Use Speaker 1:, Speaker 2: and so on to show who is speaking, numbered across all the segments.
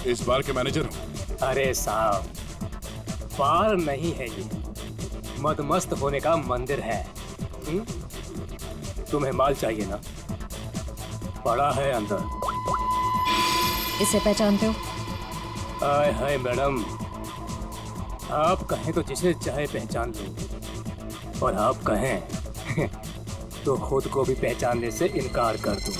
Speaker 1: इस बार के मैनेजर हो?
Speaker 2: अरे साहब, बार नहीं है ये, मदमस्त होने का मंदिर है। तुम्हें माल चाहिए ना? पड़ा है अंदर।
Speaker 3: इसे पहचानते हो?
Speaker 2: आय हाय मैडम, आप कहें तो जिसे चाहे पहचान लो, और आप कहें तो खुद को भी पहचानने से इनकार कर दूं।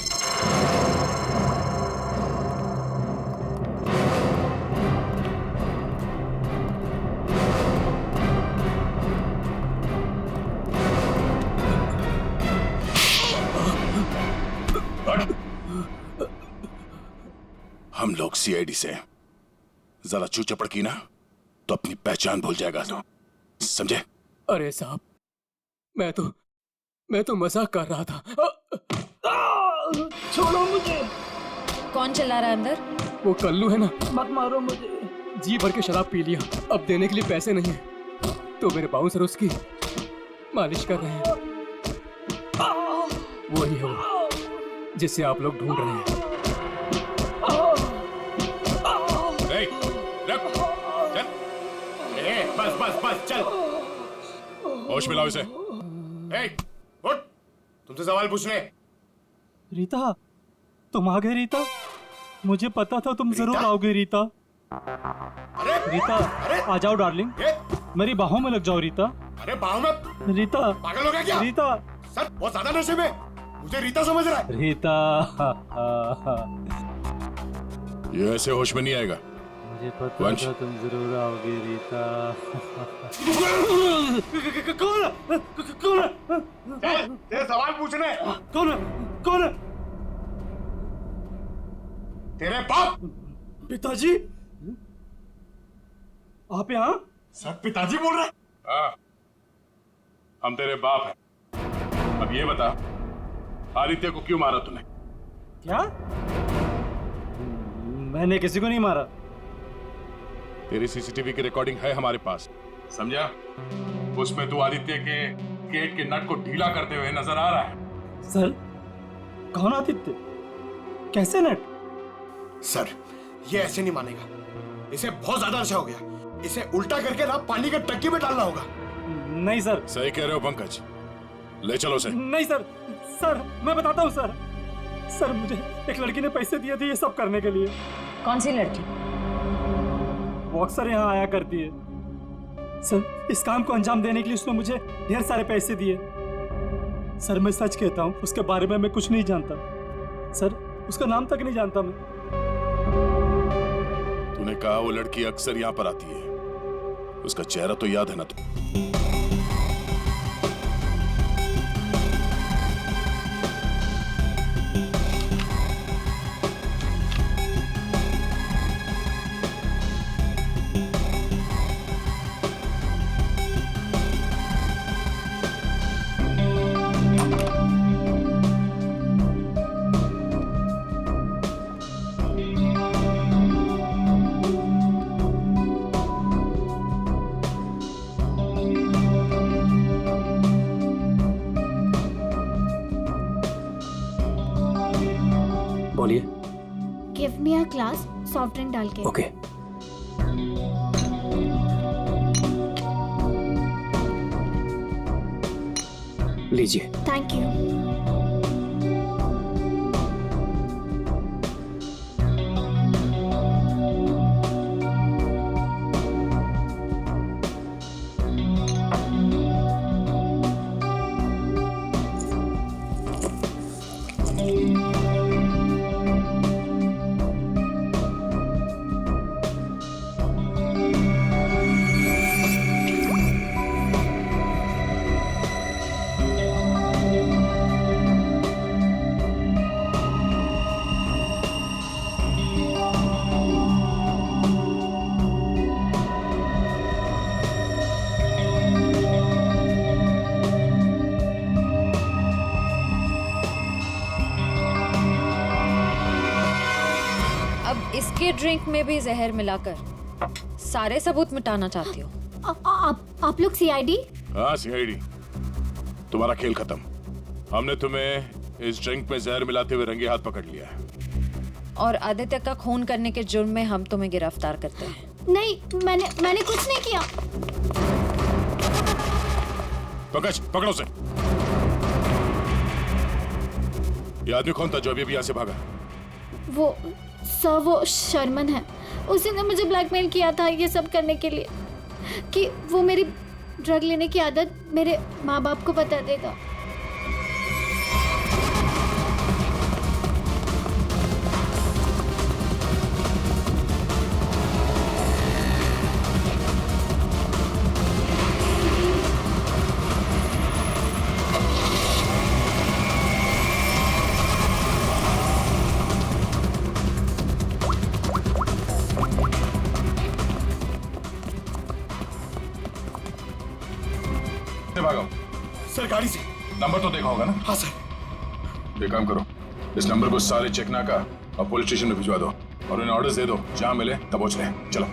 Speaker 1: हम लोग सीआईडी से हैं। जरा चू चपड़ की ना तो अपनी पहचान भूल जाएगा तो, समझे?
Speaker 2: अरे साहब, मैं तो मजाक कर रहा था। छोड़ो मुझे।
Speaker 3: कौन चिल्ला रहा है अंदर?
Speaker 2: वो कल्लू है ना। मत मारो मुझे। जी भर के शराब पी लिया, अब देने के लिए पैसे नहीं है, तो मेरे बाउंसर उसकी मालिश कर रहे हैं। वही है वो जिसे आप लोग ढूंढ रहे हैं।
Speaker 1: बस चल, होश में लाओ इसे। उठ, तुमसे सवाल पूछने।
Speaker 4: रीता, तुम आ गए रीता? मुझे पता था तुम जरूर आओगे रीता।
Speaker 1: अरे
Speaker 4: रीता, आ जाओ डार्लिंग, मेरी बाहों में लग जाओ रीता।
Speaker 1: अरे बाहों में?
Speaker 4: रीता,
Speaker 1: पागल हो गया क्या?
Speaker 4: रीता
Speaker 1: सर, बहुत ज्यादा नशे में, मुझे रीता समझ रहा है।
Speaker 4: रीता,
Speaker 1: ये ऐसे होश में नहीं आएगा।
Speaker 4: मुझे पता था तुम जरूर आओगे रीता। कौन?
Speaker 1: तेरे सवाल पूछने।
Speaker 4: कौन?
Speaker 1: तेरे बाप।
Speaker 4: पिताजी, आप यहाँ?
Speaker 1: सब पिताजी बोल रहे? हाँ, हम तेरे बाप हैं। अब ये बता, आदित्य को क्यों मारा तूने?
Speaker 4: क्या? मैंने किसी को नहीं मारा।
Speaker 1: तेरी सीसीटीवी की रिकॉर्डिंग है हमारे पास, समझा? उसमें तू आदित्य के गेट के नट को ढीला करते हुए नजर आ रहा है।
Speaker 4: सर, कौन आदित्य? कैसे नट?
Speaker 5: सर, ये ऐसे नहीं मानेगा, इसे बहुत ज्यादा नशा हो गया, इसे उल्टा करके ना पानी के टंकी में डालना होगा।
Speaker 4: नहीं सर।
Speaker 1: सही कह रहे हो पंकज, ले चलो उसे।
Speaker 4: नहीं सर, सर मैं बताता हूँ सर। सर, मुझे एक लड़की ने पैसे दिए थे ये सब करने के लिए।
Speaker 3: कौन सी लड़की?
Speaker 4: वो अक्सर यहाँ आया करती है सर। इस काम को अंजाम देने के लिए उसने मुझे ढेर सारे पैसे दिए। सर, मैं सच कहता हूँ, उसके बारे में मैं कुछ नहीं जानता सर, उसका नाम तक नहीं जानता मैं।
Speaker 1: तूने कहा वो लड़की अक्सर यहाँ पर आती है, उसका चेहरा तो याद है ना तुम?
Speaker 2: बोलिए।
Speaker 6: Give me a glass soft drink डाल के।
Speaker 2: ओके। लीजिए।
Speaker 6: Thank you.
Speaker 3: इसके ड्रिंक में भी जहर मिलाकर सारे सबूत मिटाना चाहती हो?
Speaker 6: आप लोग सीआईडी?
Speaker 1: हाँ, सीआईडी। तुम्हारा खेल खत्म। हमने तुम्हें इस ड्रिंक में जहर मिलाते हुए रंगे हाथ पकड़ लिया है।
Speaker 3: और आदित्य का खून करने के जुर्म में हम तुम्हें गिरफ्तार करते हैं।
Speaker 6: नहीं, मैंने कुछ नहीं किया।
Speaker 1: पकड़ो उसे। ये आदमी कौन था जो अभी यहाँ से भागा?
Speaker 6: वो सर, वो शर्मन है। उसी ने मुझे ब्लैकमेल किया था ये सब करने के लिए कि वो मेरी ड्रग लेने की आदत मेरे माँ बाप को बता देगा।
Speaker 5: सर गाड़ी से।
Speaker 1: नंबर तो देखा होगा ना?
Speaker 5: हाँ सर।
Speaker 1: एक काम करो, इस नंबर को सारे चेकनाका और पुलिस स्टेशन में भिजवा दो और उन्हें ऑर्डर्स दे दो, जहां मिले तब पहुंच रहे। चलो।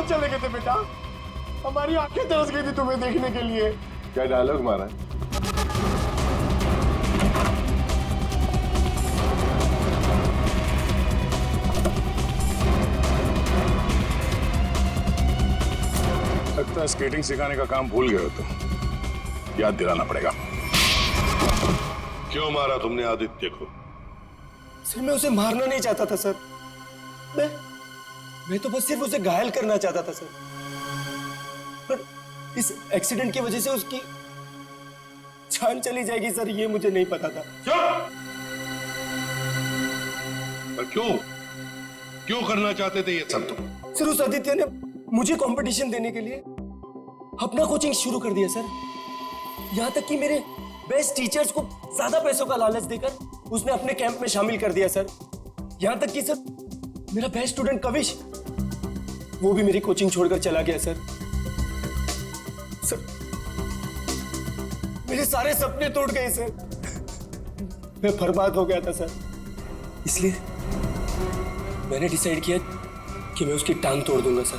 Speaker 5: चले गए थे बेटा, हमारी आंखें तरस गई थी तुम्हें देखने के लिए।
Speaker 1: क्या डायलॉग मारा है? लगता है स्केटिंग सिखाने का काम भूल गए हो तुम। याद दिलाना पड़ेगा।
Speaker 7: क्यों मारा तुमने आदित्य को?
Speaker 4: सर मैं उसे मारना नहीं चाहता था सर। मैं तो बस सिर्फ उसे घायल करना चाहता था सर। पर इस एक्सीडेंट की वजह से उसकी जान चली जाएगी सर, ये मुझे नहीं पता था।
Speaker 7: पर क्यों करना चाहते थे ये सब तुम?
Speaker 4: सर उस आदित्य ने मुझे कंपटीशन देने के लिए अपना कोचिंग शुरू कर दिया सर। यहां तक कि मेरे बेस्ट टीचर्स को ज्यादा पैसों का लालच देकर उसने अपने कैंप में शामिल कर दिया सर। यहां तक कि सर मेरा बेस्ट स्टूडेंट कविश, वो भी मेरी कोचिंग छोड़कर चला गया सर। सर मेरे सारे सपने टूट गए सर। मैं बर्बाद हो गया था सर। इसलिए मैंने डिसाइड किया कि मैं उसकी टांग तोड़ दूंगा सर,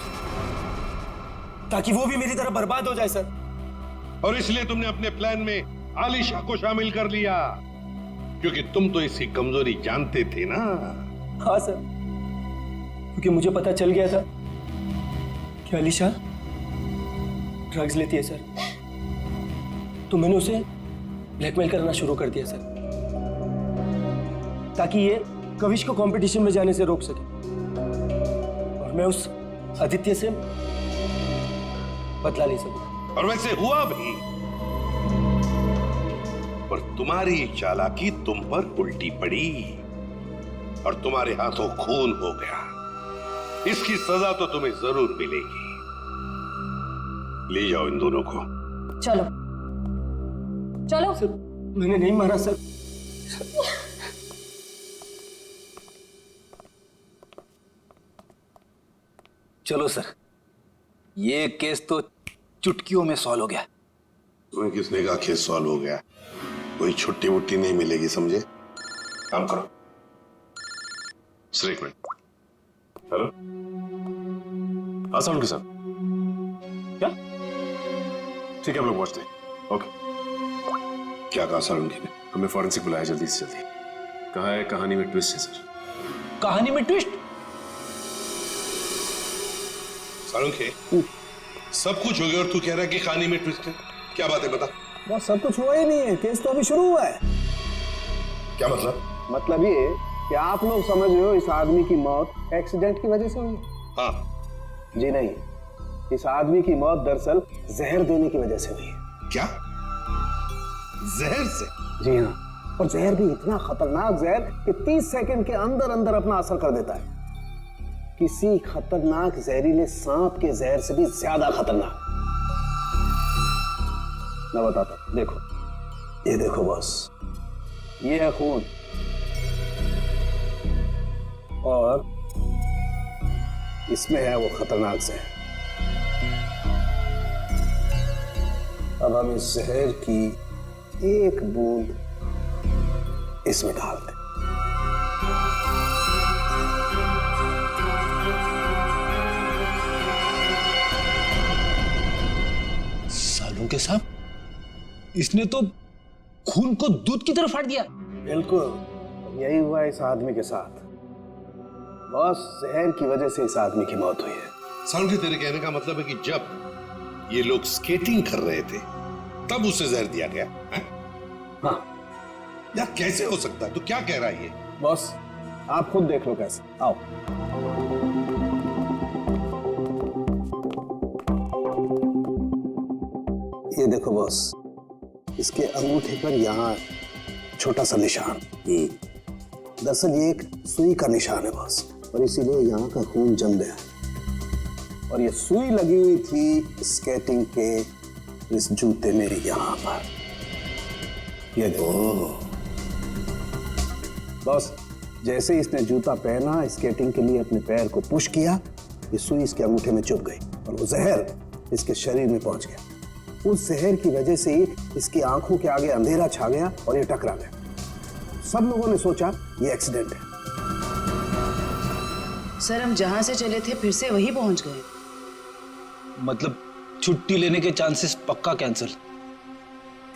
Speaker 4: ताकि वो भी मेरी तरह बर्बाद हो जाए सर।
Speaker 7: और इसलिए तुमने अपने प्लान में आलिशा को शामिल कर लिया, क्योंकि तुम तो इसकी कमजोरी जानते थे ना।
Speaker 4: हाँ सर, क्योंकि मुझे पता चल गया था कि आलिशा ड्रग्स लेती है सर, तो मैंने उसे ब्लैकमेल करना शुरू कर दिया सर, ताकि ये कविश को कंपटीशन में जाने से रोक सके और मैं उस आदित्य से बदला ले सकूं।
Speaker 7: और वैसे हुआ भी, पर तुम्हारी चालाकी तुम पर उल्टी पड़ी और तुम्हारे हाथों खून हो गया। इसकी सजा तो तुम्हें जरूर मिलेगी। ले जाओ इन दोनों को।
Speaker 3: चलो चलो।
Speaker 4: सर मैंने नहीं मारा सर।
Speaker 8: चलो सर, ये केस तो चुटकियों में सॉल्व हो गया।
Speaker 7: तुम्हें किसने कहा केस सॉल्व हो गया? कोई छुट्टी वुट्टी नहीं मिलेगी, समझे? काम करो।
Speaker 1: सर एक मिनट। हेलो, आसान के साथ क्या? ठीक है, हम लोग पहुंचते हैं। ओके।
Speaker 7: क्या कहा सारंगी ने?
Speaker 1: हमें फॉरेंसिक बुलाया जल्दी से जल्दी। कहा है कहानी में ट्विस्ट है सर।
Speaker 8: कहानी में ट्विस्ट?
Speaker 7: सारंगी, सब कुछ हो गया और तू कह रहा है कि कहानी में ट्विस्ट है? क्या बात है, बता।
Speaker 9: बस सब कुछ हुआ ही नहीं है, केस तो अभी शुरू हुआ है।
Speaker 7: क्या मतलब?
Speaker 9: मतलब ये कि आप लोग समझ रहे हो इस आदमी की मौत एक्सीडेंट की वजह से हुई?
Speaker 7: हाँ।
Speaker 9: जी नहीं, इस आदमी की मौत दरअसल जहर देने की वजह से हुई है।
Speaker 7: क्या? जहर से?
Speaker 9: जी हाँ, और जहर भी इतना खतरनाक जहर कि 30 सेकंड के अंदर अंदर अपना असर कर देता है। किसी खतरनाक जहरीले सांप के जहर से भी ज्यादा खतरनाक। मैं बताता हूं, देखो, ये देखो बॉस, ये है खून और इसमें है वो खतरनाक जहर। अब हम इस जहर की एक बूंद इसमें डाल दें।
Speaker 8: सालों के साहब, इसने तो खून को दूध की तरह फाड़ दिया।
Speaker 9: बिल्कुल यही हुआ इस आदमी के साथ। बस जहर की वजह से इस आदमी की मौत हुई है।
Speaker 7: सालुंके, तेरे कहने का मतलब है कि जब ये लोग स्केटिंग कर रहे थे तब उसे जहर दिया गया है?
Speaker 9: हाँ
Speaker 7: यार कैसे हो सकता है? तू क्या कह रहा है ये?
Speaker 9: बॉस, आप खुद देख लो कैसे। आओ। ये देखो बॉस, इसके अंगूठे पर यहाँ छोटा सा निशान। दरअसल ये एक सुई का निशान है बॉस, और इसीलिए यहाँ का खून जम गया। और ये सुई लगी हुई थी स्केटिंग के इस जूते में यहाँ पर। ये देखो बॉस, जैसे ही इसने जूता पहना, स्केटिंग के लिए अपने पैर को पुश किया, ये सुई इसके अंगूठे में चुभ गई और वो जहर इसके शरीर में पहुंच गया। उस जहर की वजह से ही इसकी आंखों के आगे अंधेरा छा गया और ये टकरा गया। सब लोगों ने सोचा ये एक्सीडेंट है।
Speaker 10: सर, हम जहां से चले थे फिर से वही पहुंच गए।
Speaker 8: मतलब छुट्टी लेने के चांसेस पक्का कैंसिल।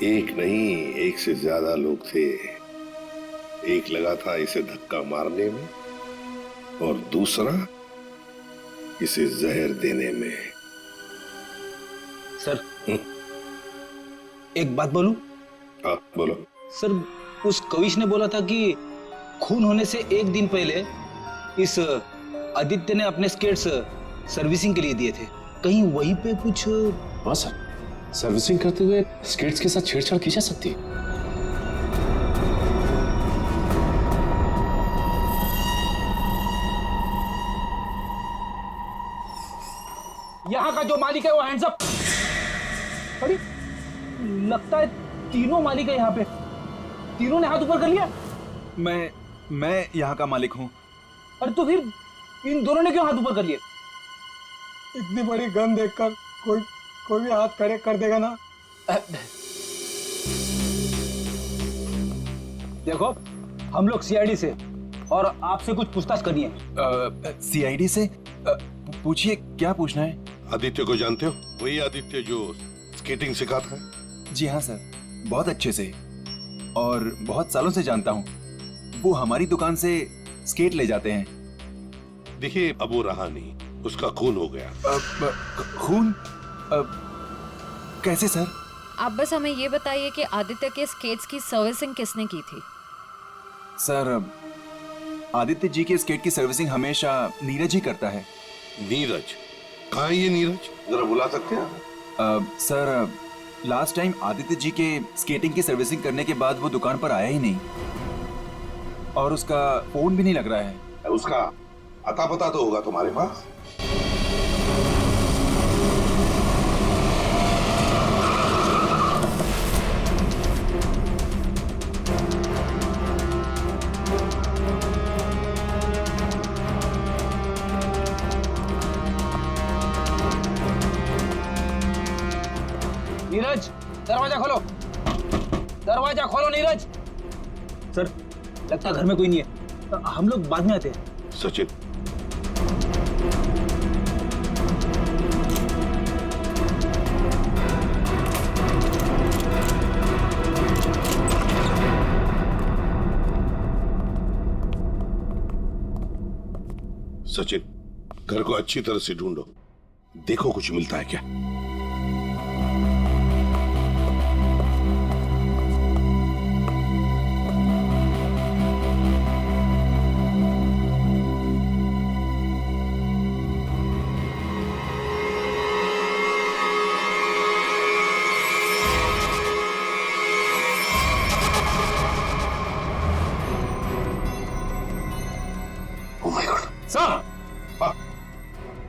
Speaker 7: एक नहीं, एक से ज्यादा लोग थे। एक लगा था इसे धक्का मारने में और दूसरा इसे जहर देने में।
Speaker 8: सर, एक बात बोलूं?
Speaker 7: हाँ बोलो।
Speaker 8: सर, उस कविश ने बोला था कि खून होने से एक दिन पहले इस आदित्य ने अपने स्केट्स सर्विसिंग के लिए दिए थे। कहीं वहीं पे कुछ?
Speaker 11: हाँ सर, सर्विसिंग करते हुए स्केट्स के साथ छेड़छाड़ की जा सकती है।
Speaker 8: यहाँ का जो मालिक है वो हैंड्स अप। अरे लगता है तीनों मालिक है यहाँ पे। तीनों ने हाथ ऊपर कर लिया।
Speaker 12: मैं यहाँ का मालिक हूँ।
Speaker 8: अरे तो फिर इन दोनों ने क्यों हाथ ऊपर कर लिए?
Speaker 4: इतनी बड़ी गन देखकर कोई भी हाथ खड़े कर देगा ना।
Speaker 8: देखो, हम लोग सीआईडी से और आपसे कुछ पूछताछ करनी है।
Speaker 12: सीआईडी से? पूछिए, क्या पूछना है?
Speaker 7: आदित्य को जानते हो? वही आदित्य जो स्केटिंग सिखाता है?
Speaker 12: जी हाँ सर, बहुत अच्छे से और बहुत सालों से जानता हूँ। वो हमारी दुकान से स्केट ले जाते हैं।
Speaker 7: देखिए, अब वो रहा नहीं, उसका खून हो गया।
Speaker 12: खून? कैसे सर?
Speaker 3: आप बस हमें ये बताइए कि आदित्य के स्केट्स की सर्विसिंग किसने की थी?
Speaker 12: सर, आदित्य जी के स्केट की सर्विसिंग हमेशा नीरज ही करता है।
Speaker 7: नीरज? कहाँ है ये नीरज? जरा बुला सकते हैं?
Speaker 12: Sir, last time Aditya ji के स्केटिंग की सर्विसिंग करने के बाद वो दुकान पर आया ही नहीं और उसका फोन भी नहीं लग रहा है।
Speaker 7: उसका अता पता तो होगा तुम्हारे पास?
Speaker 8: नीरज, दरवाजा खोलो। दरवाजा खोलो नीरज। सर, लगता है घर में कोई नहीं है। हम लोग बाद में आते हैं।
Speaker 7: सचिन, सचिन, घर को अच्छी तरह से ढूंढो, देखो कुछ मिलता है क्या।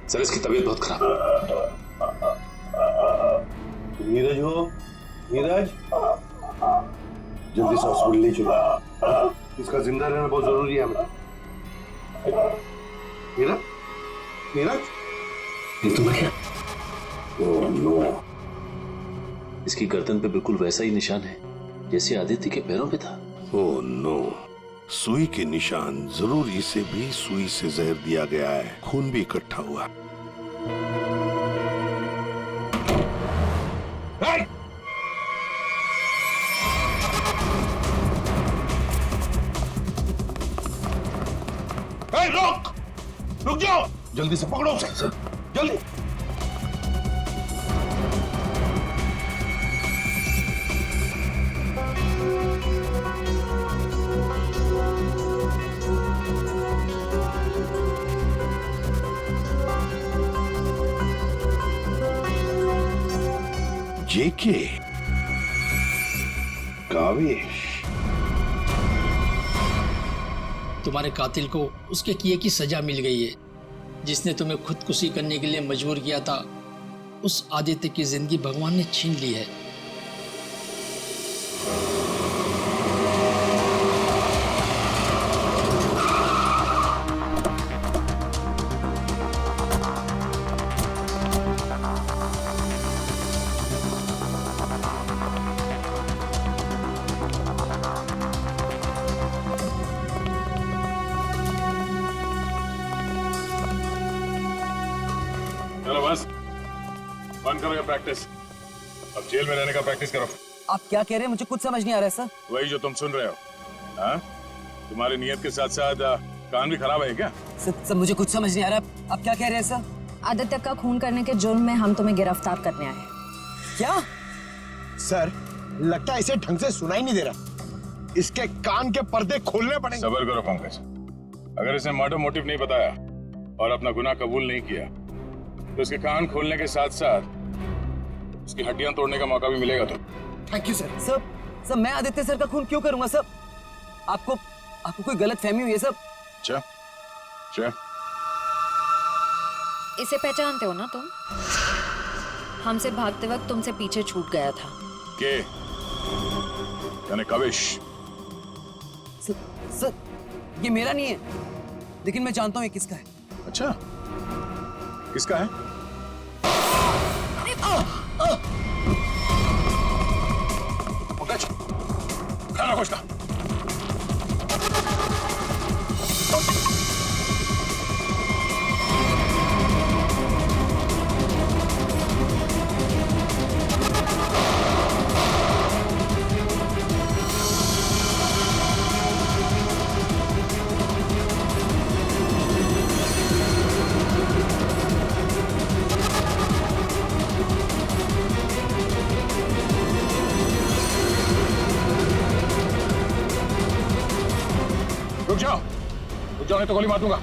Speaker 11: सर, इसकी तबीयत बहुत खराब है।
Speaker 7: नीरज हो? नीरज, जल्दी से हॉस्पिटल ले चलो, इसका जिंदा रहना बहुत जरूरी है हमें। नीरज, नीरज,
Speaker 11: ये तो मर गया।
Speaker 7: ओह नो,
Speaker 11: इसकी गर्दन पे बिल्कुल वैसा ही निशान है जैसे आदित्य के पैरों पे था।
Speaker 7: ओह नो, सुई के निशान। जरूर इसे भी सुई से जहर दिया गया है, खून भी इकट्ठा हुआ। रुक जाओ, जल्दी से पकड़ो उसे, जल्दी। जेके, कावेश,
Speaker 13: तुम्हारे कातिल को उसके किए की सजा मिल गई है। जिसने तुम्हें खुदकुशी करने के लिए मजबूर किया था, उस आदित्य की जिंदगी भगवान ने छीन ली है।
Speaker 1: चलो बस बंद करो ये प्रैक्टिस, अब जेल में रहने का प्रैक्टिस करो।
Speaker 14: आप क्या कह रहे हैं? मुझे कुछ समझ नहीं आ रहा है सर।
Speaker 1: वही जो तुम सुन रहे हो। हाँ, तुम्हारी नियत के साथ साथ कान भी खराब है क्या?
Speaker 14: सर मुझे कुछ समझ नहीं आ रहा। आप क्या कह रहे हैं सर?
Speaker 3: आदित्य का खून करने के जुर्म में हम तुम्हें गिरफ्तार करने आए हैं।
Speaker 14: क्या?
Speaker 5: सर, लगता है इसे ढंग से सुनाई नहीं दे रहा। इसके कान के पर्दे खोलने पड़ेंगे।
Speaker 1: सब्र करो पंकज, अगर इसने मर्डर मोटिव नहीं बताया और अपना गुनाह कबूल नहीं किया तो इसके कान खोलने के साथ साथ उसकी हड्डियां तोड़ने का मौका भी मिलेगा। तो
Speaker 5: थैंक यू सर।
Speaker 14: सर मैं आदित्य सर का खून क्यों करूंगा सर? आपको कोई गलत फहमी हुई है सर?
Speaker 1: अच्छा,
Speaker 3: इसे पहचानते हो ना तुम? हमसे भागते वक्त तुमसे पीछे छूट गया था।
Speaker 1: के यानी कावेश?
Speaker 14: सर ये मेरा नहीं है, लेकिन मैं जानता हूँ ये किसका है।
Speaker 1: अच्छा, किसका है? पंकज, खाना खोजना। रुक जाओ नहीं तो गोली मार दूंगा।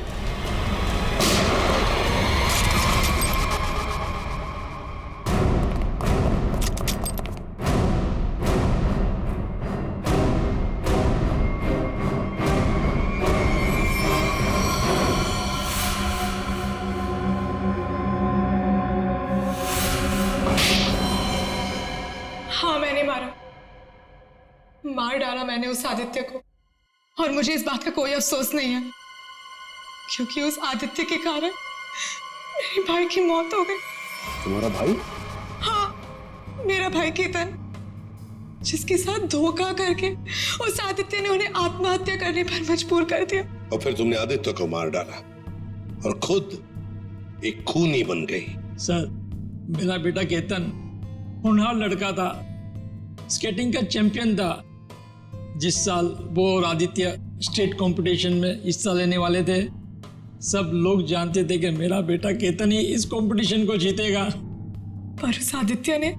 Speaker 15: हाँ, मैंने मार डाला मैंने उस आदित्य को, और मुझे इस बात का कोई अफसोस नहीं है, क्योंकि उस आदित्य के कारण मेरे भाई की मौत हो गई।
Speaker 11: तुम्हारा भाई?
Speaker 15: हाँ, मेरा भाई केतन, जिसके साथ धोखा करके उस आदित्य ने उन्हें आत्महत्या करने पर मजबूर कर दिया।
Speaker 7: और फिर तुमने आदित्य को मार डाला और खुद एक खूनी बन गई।
Speaker 13: सर, मेरा बेटा केतन होनहार लड़का था, स्केटिंग का चैंपियन था। जिस साल वो और आदित्य स्टेट कंपटीशन में हिस्सा लेने वाले थे, सब लोग जानते थे कि मेरा बेटा केतन ही इस कंपटीशन को जीतेगा।
Speaker 15: पर उस आदित्य ने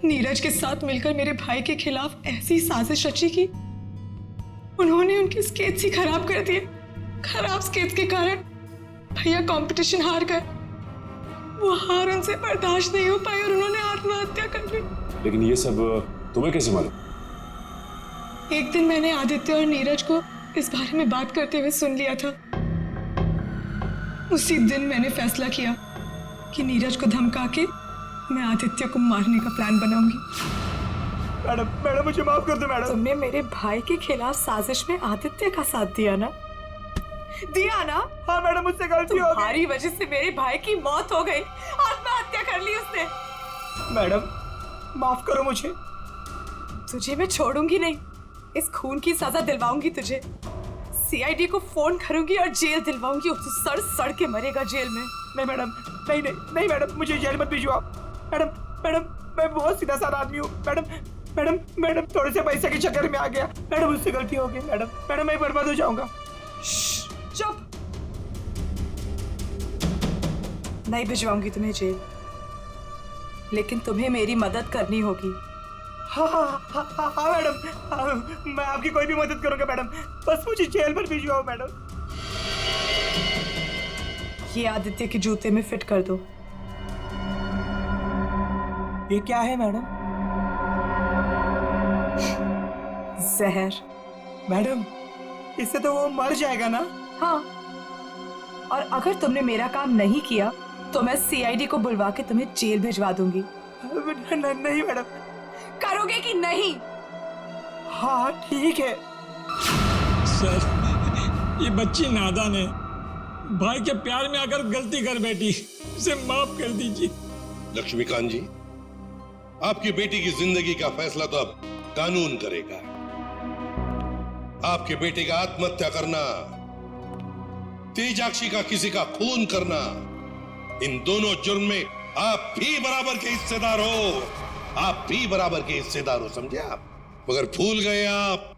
Speaker 15: नीरज के साथ मिलकर मेरे भाई के खिलाफ ऐसी साजिश रची कि उन्होंने उनके स्केट्स ही खराब कर दिए। खराब स्केट्स के कारण भैया कंपटीशन हार गए। वो हार उनसे बर्दाश्त नहीं हो पाई और उन्होंने आत्महत्या कर ली।
Speaker 11: लेकिन ये सब तुम्हें कैसे मालूम?
Speaker 15: एक दिन मैंने आदित्य और नीरज को इस बारे में बात करते हुए सुन लिया था। उसी दिन मैंने फैसला किया कि नीरज को धमका के मैं आदित्य को मारने का प्लान बनाऊंगी।
Speaker 4: मैडम मुझे माफ कर दो मैडम।
Speaker 15: तुमने मेरे भाई के खिलाफ साजिश में आदित्य का साथ दिया ना, दिया ना?
Speaker 4: हाँ मैडम, मुझसे गलती हो गई।
Speaker 15: तुम्हारी वजह से मेरे भाई की मौत हो गई, आत्महत्या कर ली उसने।
Speaker 4: मैडम माफ करो मुझे।
Speaker 15: तुझे मैं छोड़ूंगी नहीं, इस खून की सजा दिलवाऊंगी तुझे। सीआईडी को फोन करूंगी और जेल दिलवाऊंगी, और तू सड़ सड़ के मरेगा जेल में।
Speaker 4: नहीं मैडम, नहीं नहीं नहीं मैडम, मुझे जेल मत भिजवाओ। मैडम मैडम, मैं बहुत सीधा साधा आदमी हूँ। मैडम मैडम मैडम, थोड़े से पैसे के चक्कर में आ गया। मैडम मुझसे गलती हो गई। मैडम मैडम, मैं बर्बाद हो जाऊंगा।
Speaker 15: चुप। नहीं भिजवाऊंगी तुम्हें जेल, लेकिन तुम्हें मेरी मदद करनी होगी।
Speaker 4: हाँ मैडम, मैं आपकी कोई भी मदद करूंगा मैडम, बस मुझे जेल पर भिजवाओ मैडम।
Speaker 15: ये आदित्य के जूते में फिट कर दो।
Speaker 4: ये क्या है मैडम?
Speaker 15: जहर।
Speaker 4: मैडम इससे तो वो मर जाएगा ना?
Speaker 15: हाँ, और अगर तुमने मेरा काम नहीं किया तो मैं सीआईडी को बुलवा के तुम्हें जेल भिजवा दूंगी।
Speaker 4: नहीं मैडम।
Speaker 15: करोगे कि नहीं?
Speaker 4: हाँ ठीक है।
Speaker 13: सर, ये बच्ची नादान है, भाई के प्यार में आकर गलती कर बैठी, इसे माफ कर दीजिए।
Speaker 7: लक्ष्मीकांत जी, आपकी बेटी की जिंदगी का फैसला तो अब कानून करेगा। आपके बेटे का आत्महत्या करना, तेजाक्षी का किसी का खून करना, इन दोनों जुर्म में आप भी बराबर के हिस्सेदार हो। आप भी बराबर के हिस्सेदार हो, समझे आप? मगर भूल गए आप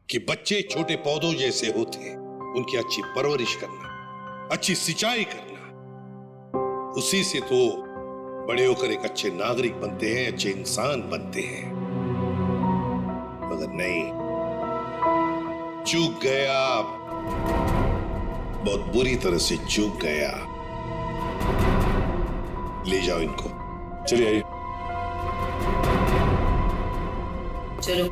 Speaker 7: कि बच्चे छोटे पौधों जैसे होते, उनकी अच्छी परवरिश करना, अच्छी सिंचाई करना, उसी से तो बड़े होकर एक अच्छे नागरिक बनते हैं, अच्छे इंसान बनते हैं। मगर नहीं, चूक गए आप, बहुत बुरी तरह से चूक गया। ले जाओ इनको।
Speaker 1: चलिए आइए।
Speaker 10: चलो।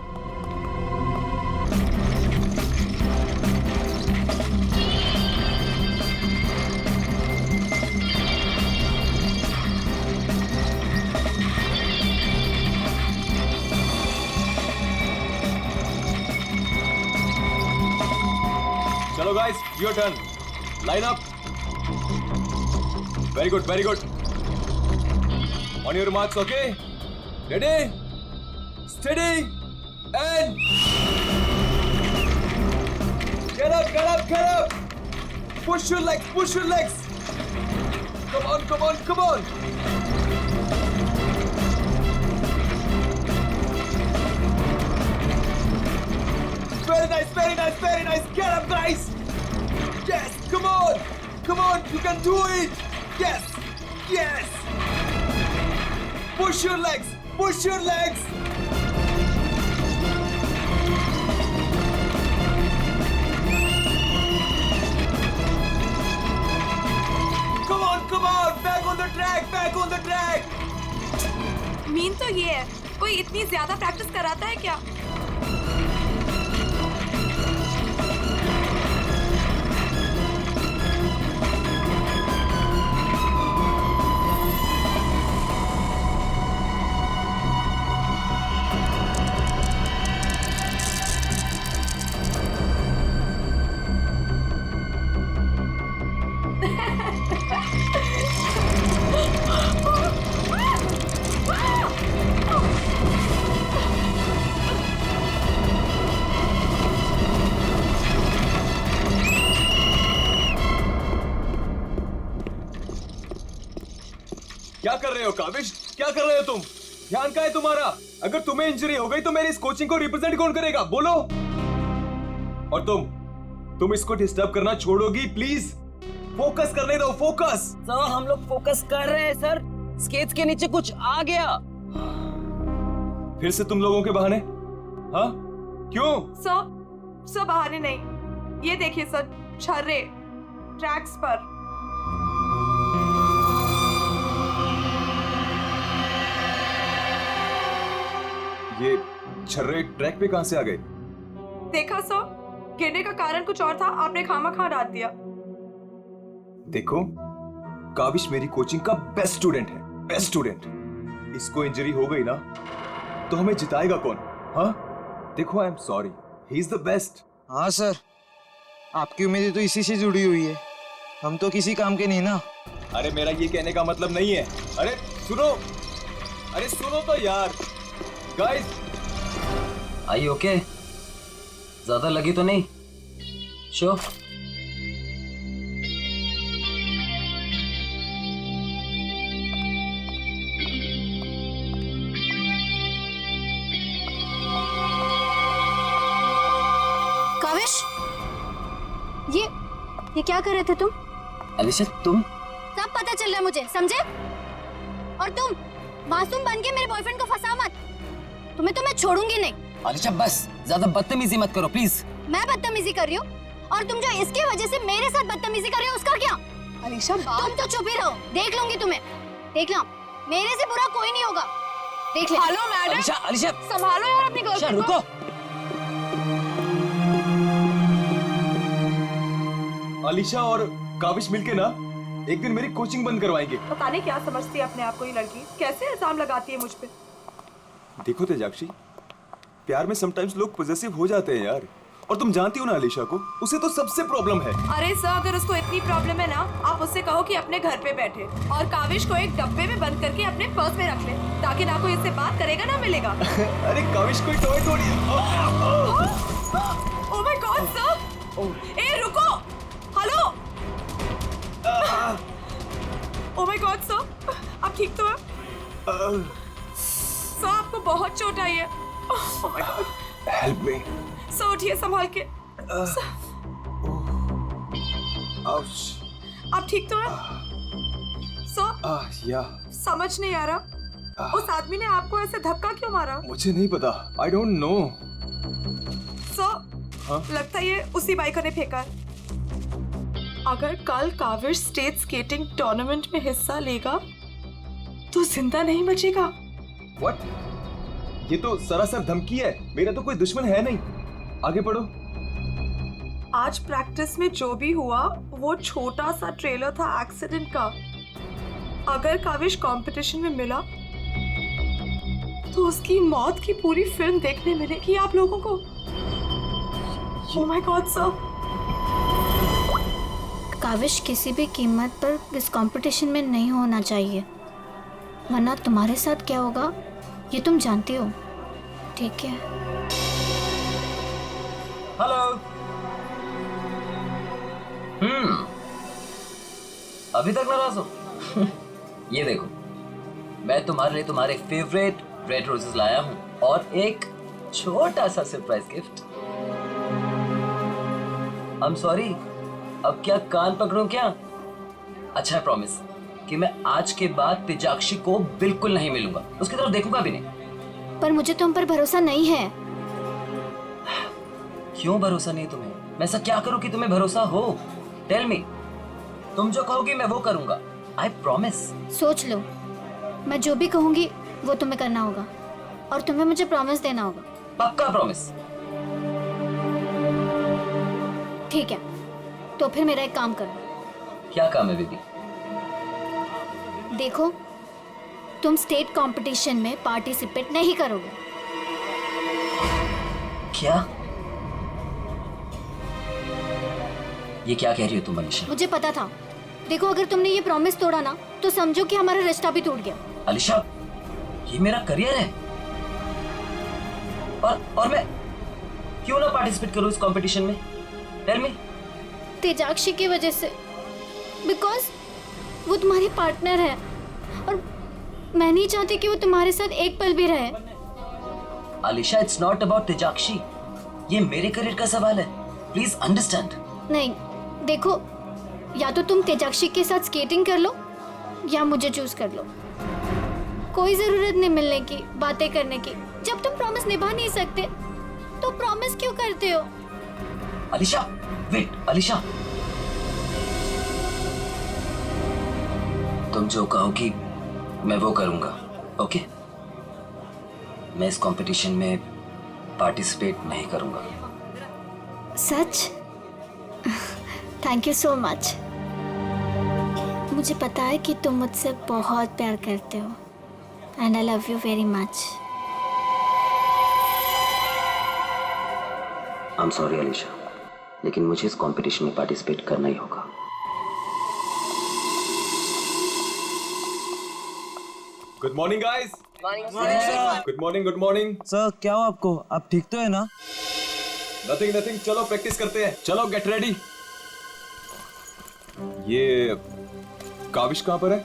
Speaker 12: चलो guys, your turn. Line up. Very good, very good. On your marks, okay? Ready, steady, and get up, get up, get up. Push your legs, push your legs. Come on, come on, come on. Very nice, very nice, very nice. Get up, guys. Yes, come on, come on, you can do it. Yes, yes. Push your legs, push your legs. Come on, back on the track, back on the track.
Speaker 15: Mean तो ये है, कोई इतनी ज्यादा practice कराता है क्या?
Speaker 12: क्या कर रहे हो काविश? क्या कर रहे हो तुम? ध्यान का है तुम्हारा? अगर तुम्हें इंजरी हो गई तो मेरी इस कोचिंग को रिप्रेजेंट कौन करेगा? बोलो। और तुम इसको डिस्टर्ब करना छोड़ोगी प्लीज? फोकस करने दो, फोकस।
Speaker 14: सर हम लोग फोकस कर रहे हैं सर। स्केट्स के नीचे कुछ आ गया।
Speaker 12: फिर से तुम लोगों के बहाने? हाँ क्यों?
Speaker 15: सर बहाने नहीं, ये देखिए सर, छर्रे ट्रैक्स पर।
Speaker 12: ये छर्रे ट्रैक पे कहां से आ गए?
Speaker 15: देखा सर, गिरने का कारण कुछ और था, आपने खामखा डाल दिया।
Speaker 12: देखो, काविश मेरी कोचिंग का बेस्ट स्टूडेंट है, बेस्ट स्टूडेंट। इसको इंजरी हो गई ना तो हमें जिताएगा कौन? हाँ देखो, I am sorry, he is the best.
Speaker 14: हाँ सर, आपकी उम्मीदें तो इसी से जुड़ी हुई है, हम तो किसी काम के नहीं ना।
Speaker 12: अरे मेरा ये कहने का मतलब नहीं है। अरे सुनो तो यार गाइस।
Speaker 14: आई ओके? ज्यादा लगी तो नहीं? श्योर?
Speaker 6: काविश, ये क्या कर रहे थे तुम?
Speaker 14: अलिशा तुम?
Speaker 6: सब पता चल रहा है मुझे, समझे? और तुम मासूम बन के मेरे बॉयफ्रेंड को फंसा मत, तुम्हें तो मैं छोड़ूंगी नहीं।
Speaker 14: अलिशा बस ज्यादा बदतमीजी मत करो प्लीज।
Speaker 6: मैं बदतमीजी कर रही हूँ और तुम जो इसकी वजह से मेरे साथ बदतमीजी कर रही हो उसका क्या?
Speaker 15: अलीशा
Speaker 6: तुम तो चुप ही रहो, देख लूंगी तुम्हें, देख लो, मेरे से बुरा कोई नहीं होगा, देख ले।
Speaker 15: हेलो मैडम,
Speaker 14: अलिशा
Speaker 15: संभालो यार अपनी गर्लफ्रेंड को।
Speaker 14: रुको।
Speaker 12: अलीशा और काविश मिलके ना एक दिन मेरी कोचिंग बंद करवाएंगे।
Speaker 15: पता नहीं क्या समझती है अपने आप को ये लड़की, कैसे इल्जाम लगाती है मुझ पे।
Speaker 12: देखो तेजाक्षी, प्यार में समटाइम्स लोग पॉजेसिव हो जाते हैं यार, और तुम जानती हो ना अलीशा को, उसे तो सबसे प्रॉब्लम है।
Speaker 15: अरे सर, अगर उसको इतनी प्रॉब्लम है ना, आप उससे कहो कि अपने घर पे बैठे और काविश को एक डब्बे में बंद करके अपने पर्स में रख ले, ताकि ना कोई इससे बात करेगा ना मिलेगा।
Speaker 12: अरे काविश कोई टॉय थोड़ी।
Speaker 15: ओह माय गॉड सर, ए रुको, hello. Oh my god sir, आप ठीक तो हैं? सर आपको बहुत चोट आई है। ओह my God,
Speaker 12: help me.
Speaker 15: Sir उठिए संभाल के। आप ठीक तो हैं? सर
Speaker 12: या
Speaker 15: समझ नहीं आ रहा, उस आदमी ने आपको ऐसे धक्का क्यों मारा?
Speaker 12: मुझे नहीं पता, आई डोंट नो।
Speaker 15: सर लगता है ये उसी बाइकर ने फेंका है। अगर कल काविश स्टेट स्केटिंग टूर्नामेंट में हिस्सा लेगा तो जिंदा नहीं बचेगा।
Speaker 12: व्हाट? ये तो सरासर धमकी है, मेरा तो कोई दुश्मन है नहीं। आगे पढ़ो।
Speaker 15: आज प्रैक्टिस में जो भी हुआ वो छोटा सा ट्रेलर था एक्सीडेंट का। अगर काविश कंपटीशन में मिला तो उसकी मौत की पूरी फिल्म देखने मिलेगी आप लोगों को। Oh my god sir.
Speaker 6: Kavish किसी भी कीमत पर इस कंपटीशन में नहीं होना चाहिए, वरना तुम्हारे साथ क्या होगा ये तुम जानती हो, ठीक है?
Speaker 14: हेलो। अभी तक नाराज हो? ये देखो, मैं तुम्हारे लिए तुम्हारे फेवरेट रेड रोजेस लाया हूँ और एक छोटा सा surprise gift. I am sorry, अब क्या कान पकड़ूं क्या? अच्छा, प्रॉमिस कि मैं आज के बाद तेजाक्षी को बिल्कुल नहीं मिलूंगा, उसकी तरफ देखूंगा भी नहीं।
Speaker 6: पर मुझे तुम पर भरोसा नहीं है।
Speaker 14: क्यों भरोसा नहीं तुम्हें? मैं ऐसा क्या करूं कि तुम्हें भरोसा हो? Tell me. तुम जो कहोगी मैं वो करूंगा, आई प्रॉमिस।
Speaker 6: सोच लो, मैं जो भी कहूंगी वो तुम्हें करना होगा और तुम्हें मुझे प्रॉमिस देना होगा।
Speaker 14: पक्का प्रॉमिस?
Speaker 6: ठीक है, तो फिर मेरा एक काम करो।
Speaker 14: क्या काम है बेबी?
Speaker 6: देखो, तुम स्टेट कंपटीशन में पार्टिसिपेट नहीं करोगे।
Speaker 14: क्या? ये क्या कह रही हो तुम अलीशा?
Speaker 6: मुझे पता था। देखो, अगर तुमने ये प्रॉमिस तोड़ा ना तो समझो कि हमारा रिश्ता भी टूट गया।
Speaker 14: अलीशा, ये मेरा करियर है और मैं क्यों ना पार्टिसिपेट करूं इस कंपटीशन में? Tell me.
Speaker 6: तेजाक्षी की वजह से, बिकॉज वो तुम्हारी पार्टनर है और मैं नहीं चाहती कि वो तुम्हारे साथ एक पल भी रहे।
Speaker 14: अलीशा, इट्स नॉट अबाउट तेजाक्षी, ये मेरे करियर का सवाल है, प्लीज अंडरस्टैंड।
Speaker 6: नहीं, देखो, या तो तुम तेजाक्षी के साथ स्केटिंग कर लो या मुझे चूज कर लो। कोई जरूरत नहीं मिलने की, बातें करने की। जब तुम प्रॉमिस निभा नहीं सकते तो प्रॉमिस क्यों करते हो?
Speaker 14: अलीशा, वेट अलीशा, तुम जो कहोगी मैं वो करूंगा, ओके? मैं इस कंपटीशन में पार्टिसिपेट नहीं करूंगा।
Speaker 6: सच? Thank you so much. मुझे पता है कि तुम मुझसे बहुत प्यार करते हो and I love you very much.
Speaker 14: I am sorry Alisha, लेकिन मुझे इस कंपटीशन में पार्टिसिपेट करना ही होगा।
Speaker 12: Good morning guys. Good morning, good morning
Speaker 16: sir. क्या हो आपको? आप ठीक तो है ना?
Speaker 12: नथिंग नथिंग, चलो प्रैक्टिस करते हैं। चलो गेट रेडी। ये काविश कहाँ पर है?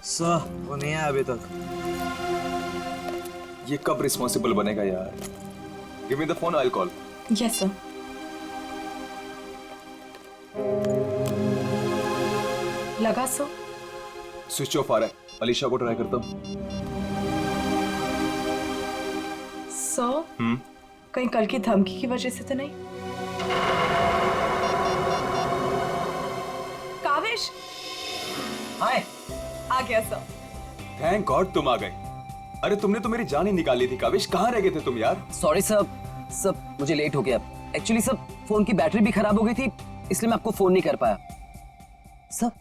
Speaker 16: सर वो नहीं आया अभी तक।
Speaker 12: ये कब रिस्पॉन्सिबल बनेगा यार? Give me the phone, I will call.
Speaker 15: Yes sir. लगा सर?
Speaker 12: स्विच ऑफ आ रहा है। अलीशा को ट्राई करता हूँ।
Speaker 15: सर कहीं कल की धमकी की वजह से तो नहीं? काविश।
Speaker 12: हाय।
Speaker 15: आ गया सर।
Speaker 12: थैंक गॉड तुम आ गए। अरे तुमने तो मेरी जान ही निकाली थी काविश। कहाँ रह गए थे तुम यार?
Speaker 14: सॉरी सर, मुझे लेट हो गया। एक्चुअली सर फोन की बैटरी भी खराब हो गई थी, इसलिए मैं आपको फोन नहीं कर पाया। सर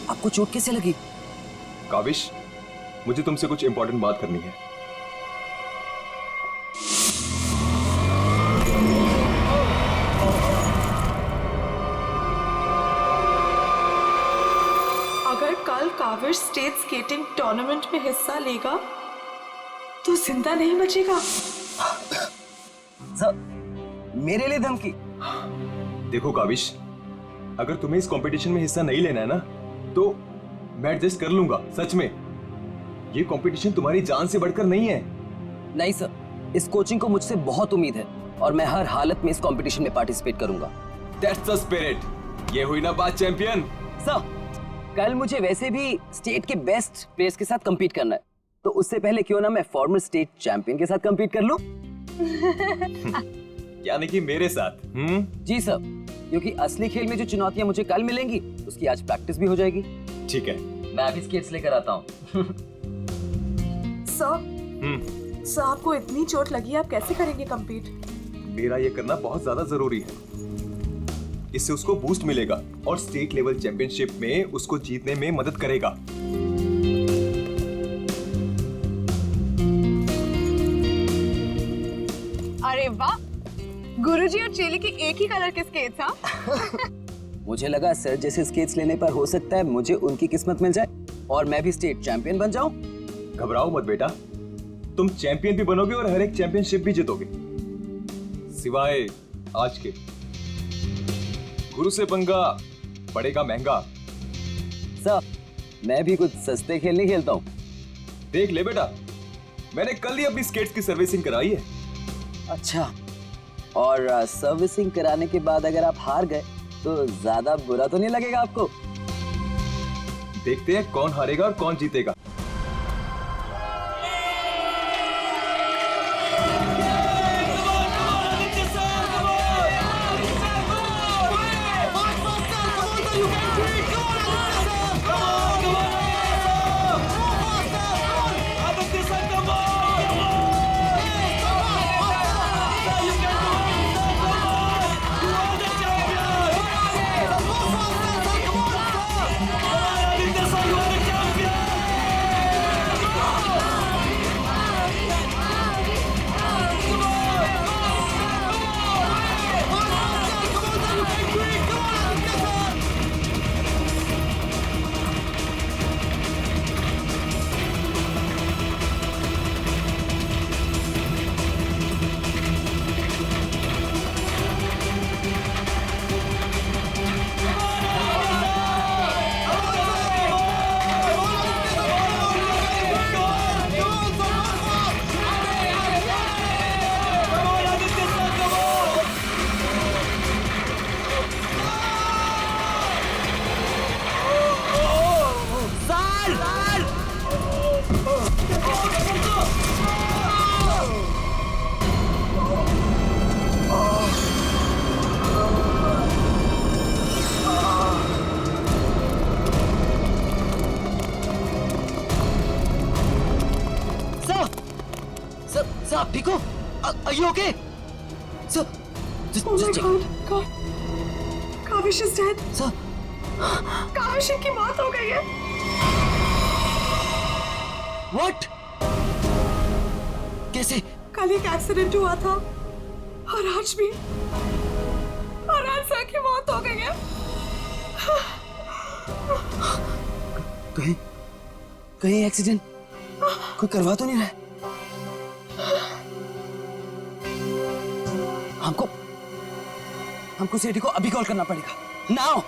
Speaker 14: आपको चोट कैसे लगी?
Speaker 12: काविश, मुझे तुमसे कुछ इंपॉर्टेंट बात करनी है।
Speaker 15: अगर कल काविश स्टेट स्केटिंग टूर्नामेंट में हिस्सा लेगा तो जिंदा नहीं बचेगा।
Speaker 14: सर मेरे लिए धमकी?
Speaker 12: देखो काविश, अगर तुम्हें इस कंपटीशन में हिस्सा नहीं लेना है ना तो मैं एडजस्ट कर लूंगा। सच में ये कंपटीशन तुम्हारी जान से बढ़कर नहीं है।
Speaker 14: नहीं सर, इस कोचिंग को मुझसे बहुत उम्मीद है और मैं हर हालत में इस कंपटीशन में पार्टिसिपेट करूंगा।
Speaker 12: That's the spirit। ये हुई ना बात चैंपियन।
Speaker 14: सर कल मुझे वैसे भी स्टेट के बेस्ट प्लेयर्स के साथ compete करना है, तो उससे पहले क्यों ना मैं फॉर्मर स्टेट चैंपियन के साथ compete कर लूं?
Speaker 12: यानी कि मेरे साथ?
Speaker 14: जी सर, क्योंकि असली खेल में जो चुनौतियां मुझे कल मिलेंगी उसकी आज प्रैक्टिस भी हो जाएगी।
Speaker 12: ठीक है,
Speaker 14: मैं अभी स्केट्स लेकर आता हूँ।
Speaker 15: सर आपको इतनी चोट लगी, आप कैसे करेंगे compete?
Speaker 12: मेरा ये करना बहुत ज्यादा जरूरी है। इससे उसको बूस्ट मिलेगा और स्टेट लेवल चैंपियनशिप में उसको जीतने में मदद करेगा।
Speaker 15: अरे वाह, गुरुजी और चेली के एक ही कलर के स्केट्स। हाँ
Speaker 14: मुझे लगा सर जैसे स्केट्स लेने पर हो सकता है मुझे उनकी किस्मत मिल जाए और मैं भी स्टेट चैंपियन बन जाऊं।
Speaker 12: घबराओ मत बेटा, तुम चैंपियन भी बनोगे और हर एक चैंपियनशिप भी जीतोगे, सिवाय आज के। गुरु से पंगा पड़ेगा महंगा।
Speaker 14: सर मैं भी कुछ सस्ते खेल नहीं खेलता हूँ।
Speaker 12: देख ले बेटा, मैंने कल ही अपनी स्केट्स की सर्विसिंग कराई है।
Speaker 14: अच्छा, और सर्विसिंग कराने के बाद अगर आप हार गए तो ज्यादा बुरा तो नहीं लगेगा आपको?
Speaker 12: देखते हैं कौन हारेगा और कौन जीतेगा।
Speaker 14: आप ठीक हो? Are you okay? Sir, just check.
Speaker 15: God, Kaavish is dead.
Speaker 14: Sir,
Speaker 15: Kaavish की मौत हो गई है।
Speaker 14: What? कैसे?
Speaker 15: कल एक एक्सीडेंट हुआ था और आज भी। सर की मौत हो गई है।
Speaker 16: कहीं कहीं एक्सीडेंट कोई करवा तो नहीं रहा है? हमको सेठी को अभी कॉल करना पड़ेगा। नाउ।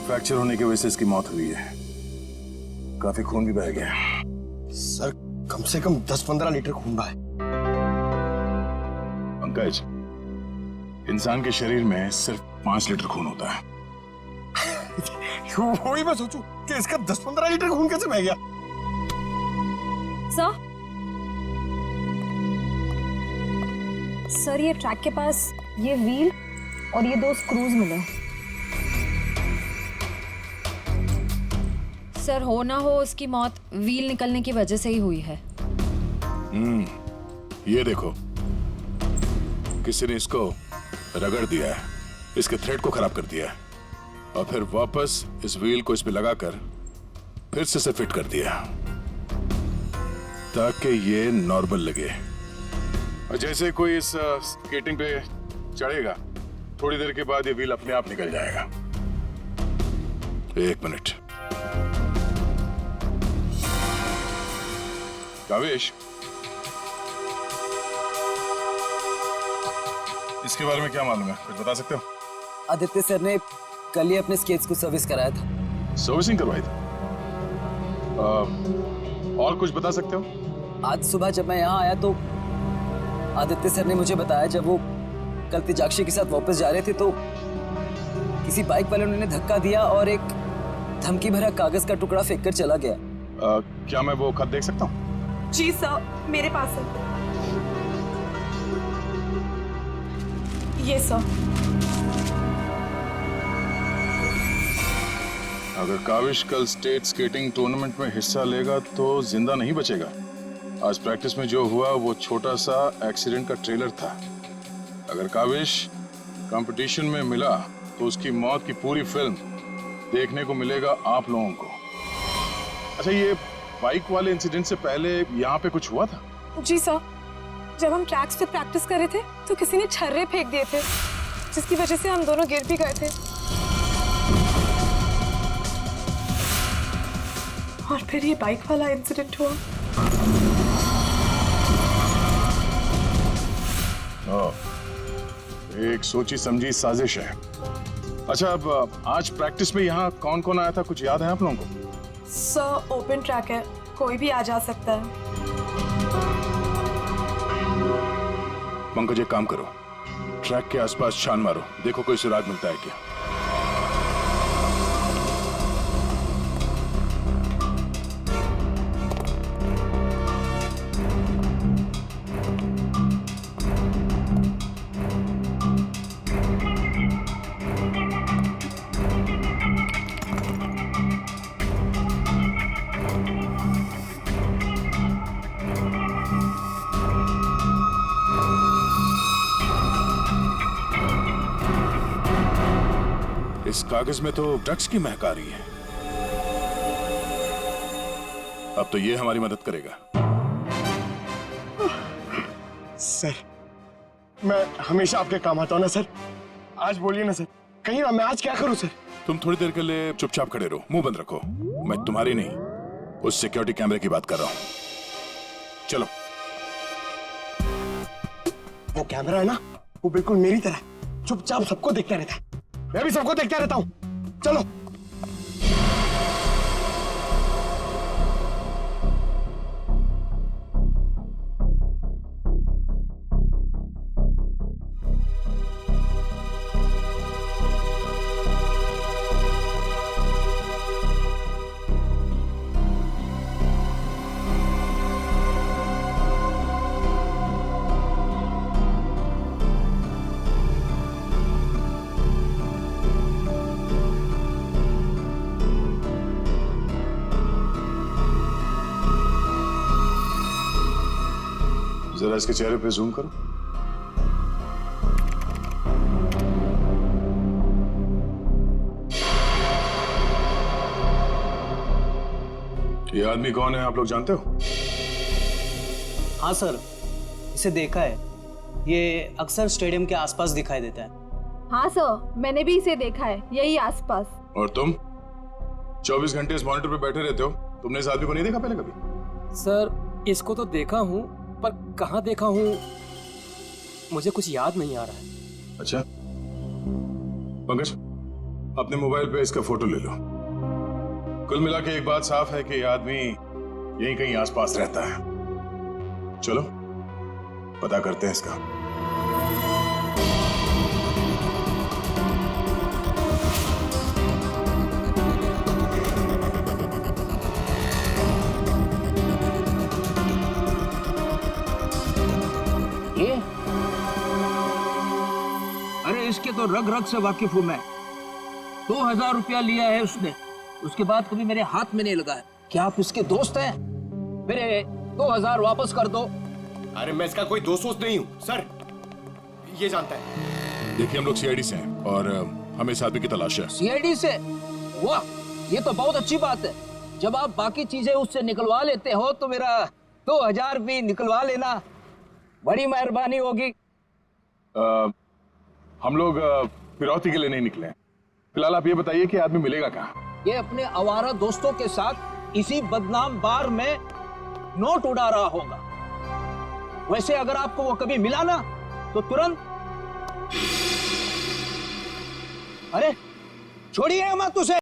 Speaker 1: फ्रैक्चर होने की वजह से इसकी मौत हुई है। काफी खून भी बह गया।
Speaker 5: सर कम से कम 10-15 लीटर खून बहा है।
Speaker 1: पंकज, इंसान के शरीर में सिर्फ 5 लीटर खून होता है।
Speaker 5: वही मैं सोचूं कि इसका 10-15 लीटर खून कैसे बह गया।
Speaker 3: सर ये ट्रैक के पास ये व्हील और ये 2 स्क्रूज मिले। सर हो ना हो उसकी मौत व्हील निकलने की वजह से ही हुई है।
Speaker 1: ये देखो, किसी ने इसको रगड़ दिया है, इसके थ्रेड को खराब कर दिया है और फिर वापस इस व्हील को इस पे लगाकर फिर से इसे फिट कर दिया ताकि ये नॉर्मल लगे। और जैसे कोई इस स्केटिंग पे चढ़ेगा, थोड़ी देर के बाद ये व्हील अपने आप निकल जाएगा। 1 मिनट। कावेश, इसके बारे में क्या मालूम है? कुछ बता सकते हो?
Speaker 16: आदित्य सर ने कल ही अपने स्केट्स को सर्विस कराया था।
Speaker 1: सर्विसिंग करवाई थी? और कुछ बता सकते हो?
Speaker 16: आज सुबह जब मैं यहाँ आया तो आदित्य सर ने मुझे बताया जब वो कल तेजाक्षी के साथ वापस जा रहे थे तो किसी बाइक वाले ने धक्का दिया और एक धमकी भरा कागज का टुकड़ा फेंक कर चला गया।
Speaker 1: क्या मैं वो खत देख सकता हूँ?
Speaker 15: जी सर, मेरे पास है। ये सर।
Speaker 1: अगर काविश कल स्टेट स्केटिंग टूर्नामेंट में हिस्सा लेगा तो जिंदा नहीं बचेगा। आज प्रैक्टिस में जो हुआ वो छोटा सा एक्सीडेंट का ट्रेलर था। अगर काविश कंपटीशन में मिला तो उसकी मौत की पूरी फिल्म देखने को मिलेगा आप लोगों को। अच्छा, ये बाइक वाले इंसिडेंट से पहले यहाँ पे कुछ हुआ था?
Speaker 15: जी सर, जब हम ट्रैक्स पे प्रैक्टिस कर रहे थे तो किसी ने छर्रे फेंक दिए थे जिसकी वजह से हम दोनों गिर भी गए थे और फिर ये बाइक वाला इंसिडेंट हुआ।
Speaker 1: एक सोची समझी साजिश है। अच्छा, अब आज प्रैक्टिस में यहाँ कौन कौन आया था, कुछ याद है आप लोगों को?
Speaker 15: सर ओपन ट्रैक है, कोई भी आ जा सकता है।
Speaker 1: पंकज, एक काम करो, ट्रैक के आसपास छान मारो, देखो कोई सुराग मिलता है क्या। इस कागज में तो ड्रग्स की महक आ रही है। अब तो ये हमारी मदद करेगा।
Speaker 5: सर, मैं हमेशा आपके काम आता हूँ ना सर। आज बोलिए ना सर, कहीं ना मैं आज क्या करूँ सर?
Speaker 1: तुम थोड़ी देर के लिए चुपचाप खड़े रहो, मुंह बंद रखो। मैं तुम्हारी नहीं, उस सिक्योरिटी कैमरे की बात कर रहा हूँ। चलो।
Speaker 5: वो कैमरा है ना, वो बिल्कुल मेरी तरह चुपचाप सबको देखता रहता है। मैं भी सबको देखता रहता हूँ। चलो।
Speaker 1: जरा इसके चेहरे पे जूम करो। ये आदमी कौन है आप लोग जानते हो?
Speaker 8: हाँ सर, इसे देखा है। ये अक्सर स्टेडियम के आसपास दिखाई देता है।
Speaker 17: हाँ सर, मैंने भी इसे देखा है, यही आसपास।
Speaker 1: और तुम 24 घंटे इस मॉनिटर पे बैठे रहते हो, तुमने इस आदमी को नहीं देखा पहले कभी?
Speaker 2: सर, इसको तो देखा हूँ, पर कहाँ देखा हूँ मुझे कुछ याद नहीं आ रहा है।
Speaker 1: अच्छा, पंकज अपने मोबाइल पे इसका फोटो ले लो। कुल मिला के एक बात साफ है कि ये आदमी यहीं कहीं आसपास रहता है। चलो पता करते हैं इसका।
Speaker 8: ये अरे इसके तो रग रग से वाकिफ हूं मैं। 2000 रुपया लिया है उसने, उसके बाद कभी मेरे हाथ में नहीं लगा है। क्या आप इसके दोस्त हैं? मेरे 2000 वापस कर दो।
Speaker 5: अरे मैं इसका कोई दोस्त नहीं हूँ सर, ये जानता है।
Speaker 1: देखिए हम लोग सीआईडी से हैं और हमें इस आदमी की तलाश है।
Speaker 8: सीआईडी से? वाह, ये तो बहुत अच्छी बात है। जब आप बाकी चीजें उससे निकलवा लेते हो तो मेरा 2000 भी निकलवा लेना, बड़ी मेहरबानी होगी।
Speaker 1: हम लोग फिरौती के लिए नहीं निकले हैं। फिलहाल आप ये बताइए कि आदमी मिलेगा कहाँ?
Speaker 8: ये अपने आवारा दोस्तों के साथ इसी बदनाम बार में नोट उड़ा रहा होगा। वैसे अगर आपको वो कभी मिला ना तो तुरंत, अरे छोड़िए मत उसे।